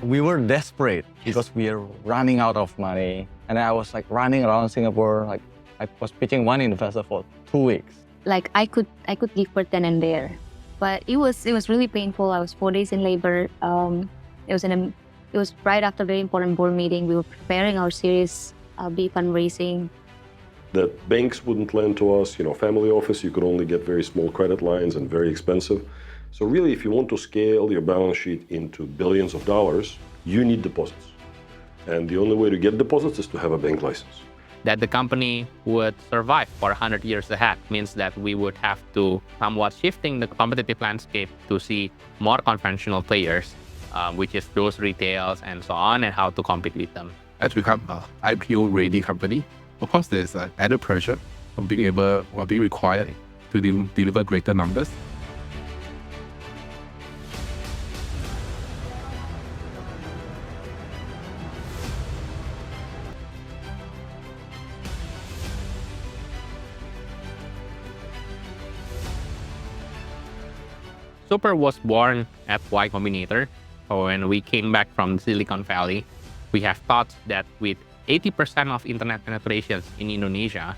We were desperate because we are running out of money. And I was like running around Singapore. Like I was pitching one investor for 2 weeks. Like I could give birth then and there, but it was really painful. I was 4 days in labor. It was right after a very important board meeting. We were preparing our Series B fundraising. That banks wouldn't lend to us, family office, you could only get very small credit lines and very expensive. So really, if you want to scale your balance sheet into billions of dollars, you need deposits. And the only way to get deposits is to have a bank license. That the company would survive for 100 years ahead means that we would have to somewhat shifting the competitive landscape to see more conventional players, which is those retails and so on, and how to compete with them. As we become an IPO-ready company, of course, there's added pressure of being able or being required to deliver greater numbers. Super was born at Y Combinator. So when we came back from Silicon Valley, we have thought that with 80% of internet penetrations in Indonesia,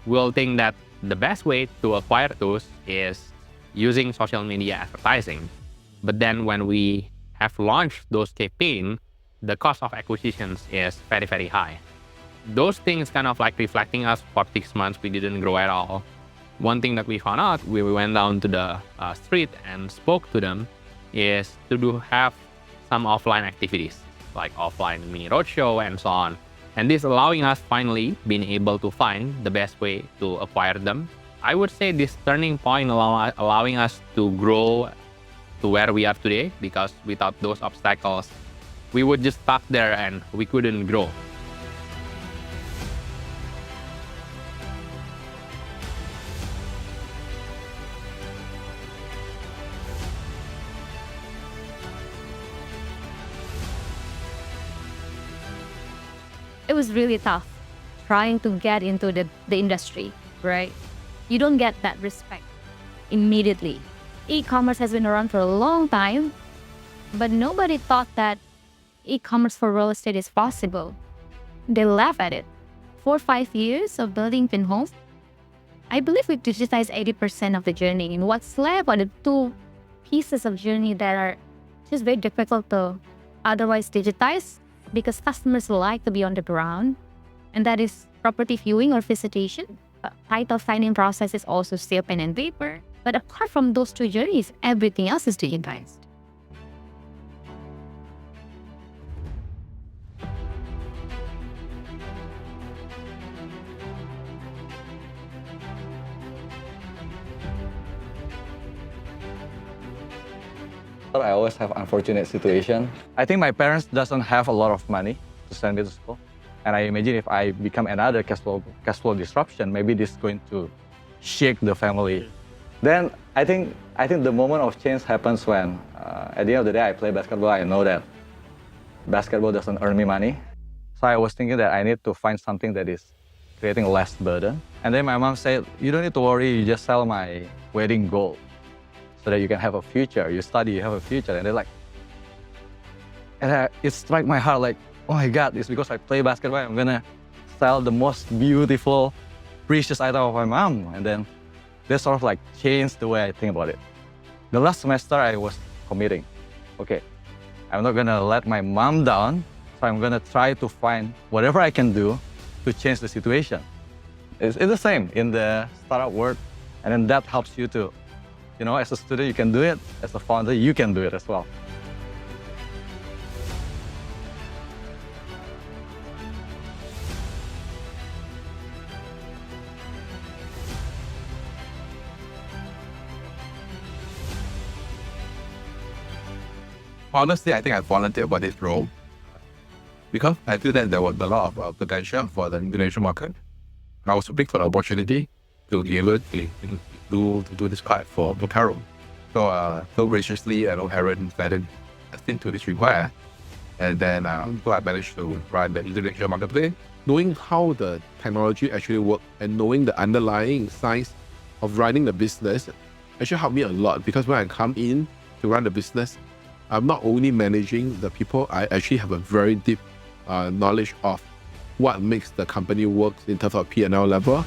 we'll think that the best way to acquire those is using social media advertising. But then when we have launched those campaigns, the cost of acquisitions is very, very high. Those things kind of like reflecting us for 6 months, we didn't grow at all. One thing that we found out, we went down to the street and spoke to them, is to have some offline activities, like offline mini roadshow and so on. And this allowing us finally being able to find the best way to acquire them. I would say this turning point allowing us to grow to where we are today, because without those obstacles, we would just stuck there and we couldn't grow. It was really tough trying to get into the industry, right? You don't get that respect immediately. E-commerce has been around for a long time, but nobody thought that e-commerce for real estate is possible. They laugh at it. 4 or 5 years of building Pinhome, I believe we've digitized 80% of the journey. And what's left are the 2 pieces of journey that are just very difficult to otherwise digitize, because customers like to be on the ground, and that is property viewing or visitation. Title signing process is also still pen and paper. But apart from those 2 journeys, everything else is digitized. I always have unfortunate situation. I think my parents doesn't have a lot of money to send me to school. And I imagine if I become another cash flow disruption, maybe this is going to shake the family. Then I think the moment of change happens when, at the end of the day, I play basketball. I know that basketball doesn't earn me money. So I was thinking that I need to find something that is creating less burden. And then my mom said, you don't need to worry, you just sell my wedding gold so that you can have a future. You study, you have a future. And they're like, and it struck my heart like, oh my God, it's because I play basketball, I'm gonna sell the most beautiful, precious item of my mom. And then that sort of like changed the way I think about it. The last semester I was committing, okay, I'm not gonna let my mom down, so I'm gonna try to find whatever I can do to change the situation. It's the same in the startup world, and then that helps you to, as a student you can do it, as a founder you can do it as well. Honestly, I think I volunteered for this role because I feel that there was a lot of potential for the Indonesian market. I was looking for the opportunity to be able to do this part for Carro. So graciously, Aaron added to this request, and then so I managed to run the Indonesian marketplace. Knowing how the technology actually works and knowing the underlying science of running the business actually helped me a lot, because when I come in to run the business, I'm not only managing the people, I actually have a very deep knowledge of what makes the company work in terms of P&L level.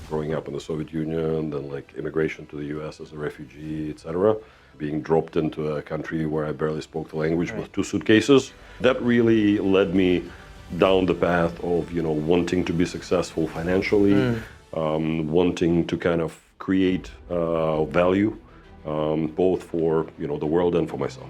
Growing up in the Soviet Union, then like immigration to the US as a refugee, etc. Being dropped into a country where I barely spoke the language with 2 suitcases. That really led me down the path of, wanting to be successful financially, wanting to kind of create value, both for, the world and for myself.